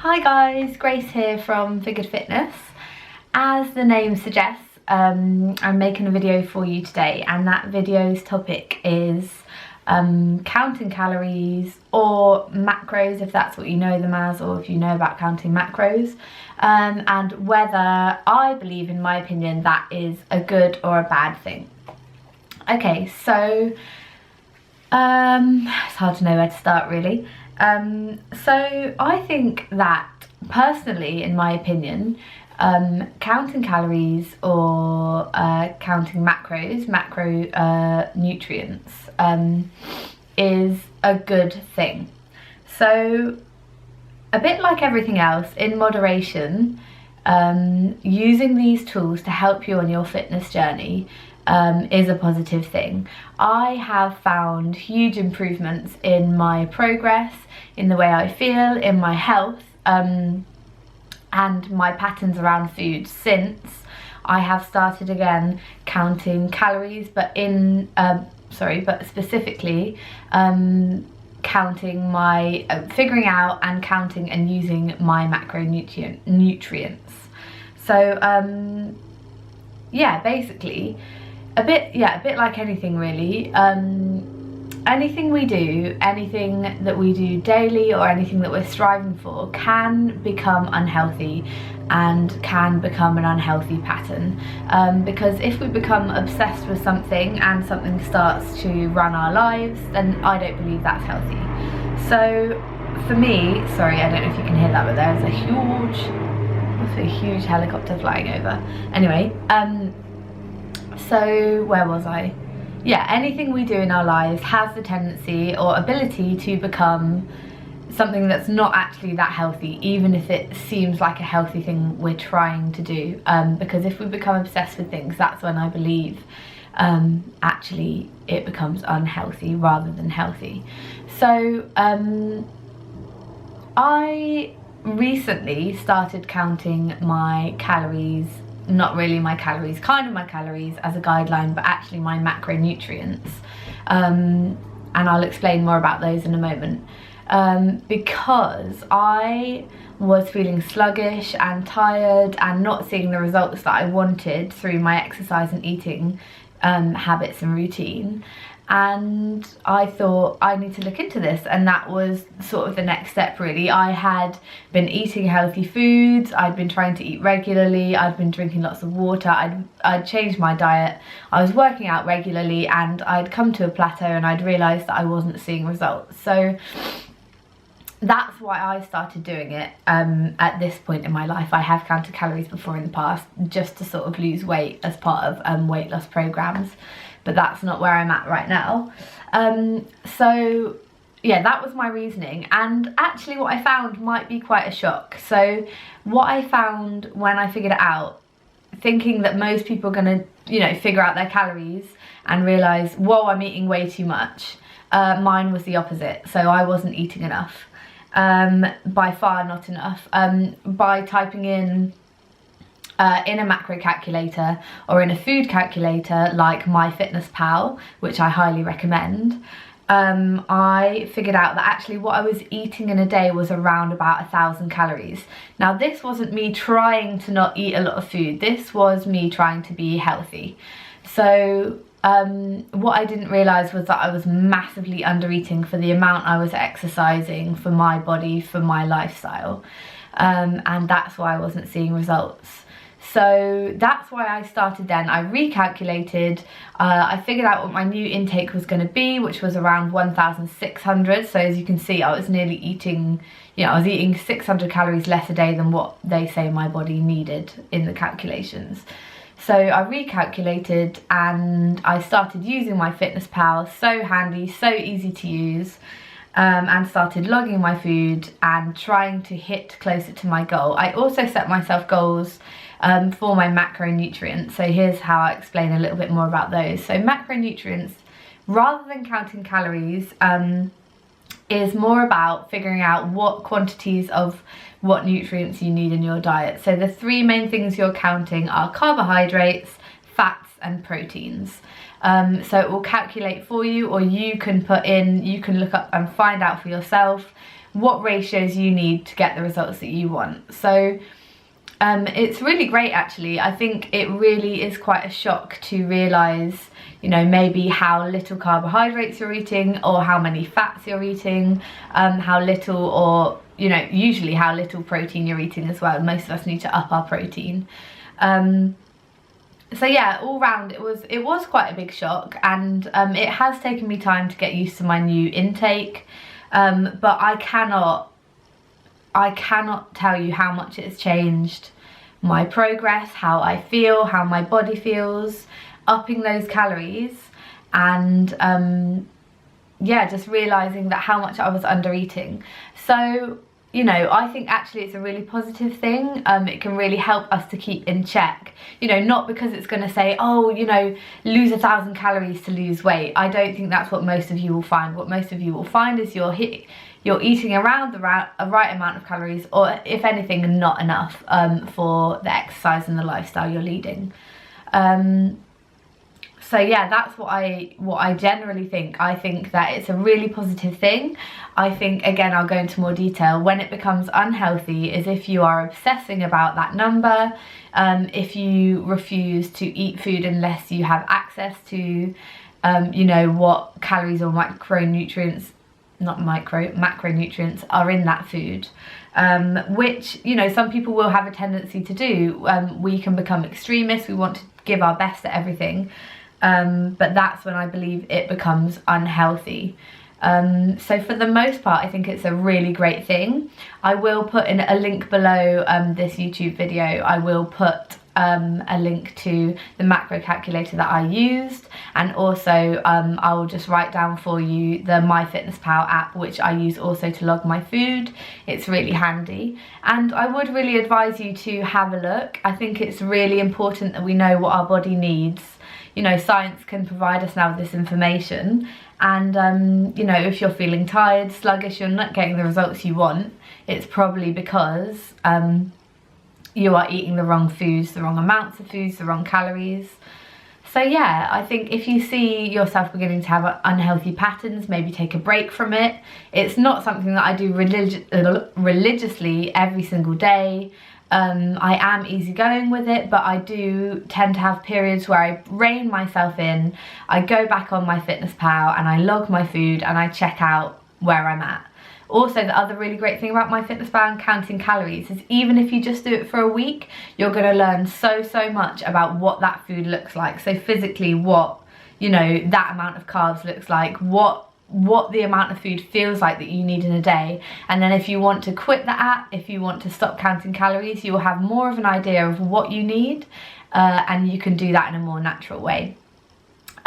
Hi guys, Grace here from Figured Fitness. As the name suggests, I'm making a video for you today, and that video's topic is counting calories or macros, if that's what you know them as, or if you know about counting macros, and whether I believe, in my opinion, that is a good or a bad thing. Okay, so it's hard to know where to start really. So I think that personally, in my opinion, counting calories or counting macronutrients, is a good thing. So a bit like everything else, in moderation, using these tools to help you on your fitness journey is a positive thing. I have found huge improvements in my progress, in the way I feel, in my health, and my patterns around food since I have started again counting calories, but specifically counting my figuring out and counting and using my macronutrients. So yeah, basically a bit like anything really. Anything we do, anything that we do daily or anything that we're striving for can become unhealthy and can become an unhealthy pattern, because if we become obsessed with something and something starts to run our lives, then I don't believe that's healthy. So for me, sorry, I don't know if you can hear that, but there's a huge helicopter flying over. Anyway, so where was I? Yeah, anything we do in our lives has the tendency or ability to become something that's not actually that healthy, even if it seems like a healthy thing we're trying to do, because if we become obsessed with things, that's when I believe actually it becomes unhealthy rather than healthy. So I recently started counting my calories, not really my calories, kind of my calories as a guideline, but actually my macronutrients, and I'll explain more about those in a moment, because I was feeling sluggish and tired and not seeing the results that I wanted through my exercise and eating habits and routine. And I thought I need to look into this, and that was sort of the next step really. I had been eating healthy foods, I'd been trying to eat regularly, I'd been drinking lots of water, I'd changed my diet, I was working out regularly, and I'd come to a plateau and I'd realised that I wasn't seeing results. So that's why I started doing it. At this point in my life, I have counted calories before in the past, just to sort of lose weight as part of weight loss programs, but that's not where I'm at right now. So yeah, that was my reasoning, and actually what I found might be quite a shock. So what I found when I figured it out, thinking that most people are gonna, figure out their calories and realise, whoa, I'm eating way too much, mine was the opposite. So I wasn't eating enough, by far not enough. By typing in a macro calculator or in a food calculator like MyFitnessPal, which I highly recommend, I figured out that actually what I was eating in a day was around about 1,000 calories. Now this wasn't me trying to not eat a lot of food, this was me trying to be healthy. So what I didn't realise was that I was massively under eating for the amount I was exercising, for my body, for my lifestyle, and that's why I wasn't seeing results. So that's why I started then. I recalculated, I figured out what my new intake was going to be, which was around 1,600. So as you can see, I was nearly eating, I was eating 600 calories less a day than what they say my body needed in the calculations. So I recalculated and I started using MyFitnessPal, so handy, so easy to use, and started logging my food and trying to hit closer to my goal. I also set myself goals for my macronutrients. So here's how I explain a little bit more about those. So macronutrients, rather than counting calories, is more about figuring out what quantities of what nutrients you need in your diet. So the three main things you're counting are carbohydrates, fats and proteins. So it will calculate for you, or you can look up and find out for yourself what ratios you need to get the results that you want. So it's really great actually. I think it really is quite a shock to realise, you know, maybe how little carbohydrates you're eating, or how many fats you're eating, how little, or, you know, usually how little protein you're eating as well. Most of us need to up our protein. So yeah, all round it was quite a big shock, and it has taken me time to get used to my new intake, but I cannot tell you how much it has changed my progress, how I feel, how my body feels, upping those calories, and yeah, just realising that how much I was under eating. So, you know, I think actually it's a really positive thing. It can really help us to keep in check, you know, not because it's going to say, oh, you know, lose 1,000 calories to lose weight. I don't think that's what most of you will find. What most of you will find is you're eating around the right amount of calories, or if anything, not enough for the exercise and the lifestyle you're leading. So yeah, that's what I generally think. I think that it's a really positive thing. I think, again, I'll go into more detail, when it becomes unhealthy is if you are obsessing about that number, if you refuse to eat food unless you have access to, you know, what calories or macronutrients are in that food, which, you know, some people will have a tendency to do. We can become extremists. We want to give our best at everything. But that's when I believe it becomes unhealthy. So for the most part, I think it's a really great thing. I will put in a link below this YouTube video. I will put a link to the macro calculator that I used, and also I will just write down for you the MyFitnessPal app, which I use also to log my food. It's really handy, and I would really advise you to have a look. I think it's really important that we know what our body needs. You know, science can provide us now with this information, and you know, if you're feeling tired, sluggish, you're not getting the results you want, it's probably because you are eating the wrong foods, the wrong amounts of foods, the wrong calories. So yeah, I think if you see yourself beginning to have unhealthy patterns, maybe take a break from it. It's not something that I do religiously every single day. I am easygoing with it, but I do tend to have periods where I rein myself in. I go back on MyFitnessPal and I log my food and I check out where I'm at. Also, the other really great thing about MyFitnessPal and counting calories is, even if you just do it for a week, you're going to learn so much about what that food looks like. So physically, what, you know, that amount of carbs looks like, what the amount of food feels like that you need in a day. And then if you want to quit the app, if you want to stop counting calories, you will have more of an idea of what you need, and you can do that in a more natural way.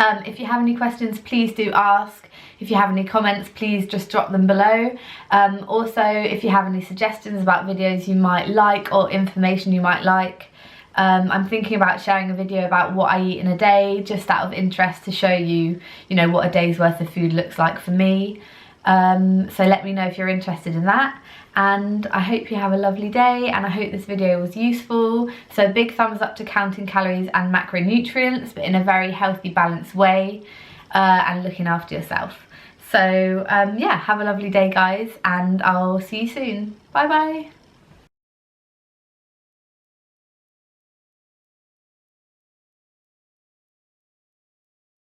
If you have any questions, please do ask. If you have any comments, please just drop them below. Also, if you have any suggestions about videos you might like or information you might like, I'm thinking about sharing a video about what I eat in a day, just out of interest, to show you, you know, what a day's worth of food looks like for me. So let me know if you're interested in that. And I hope you have a lovely day, and I hope this video was useful. So big thumbs up to counting calories and macronutrients, but in a very healthy, balanced way, and looking after yourself. So yeah, have a lovely day, guys, and I'll see you soon. Bye bye.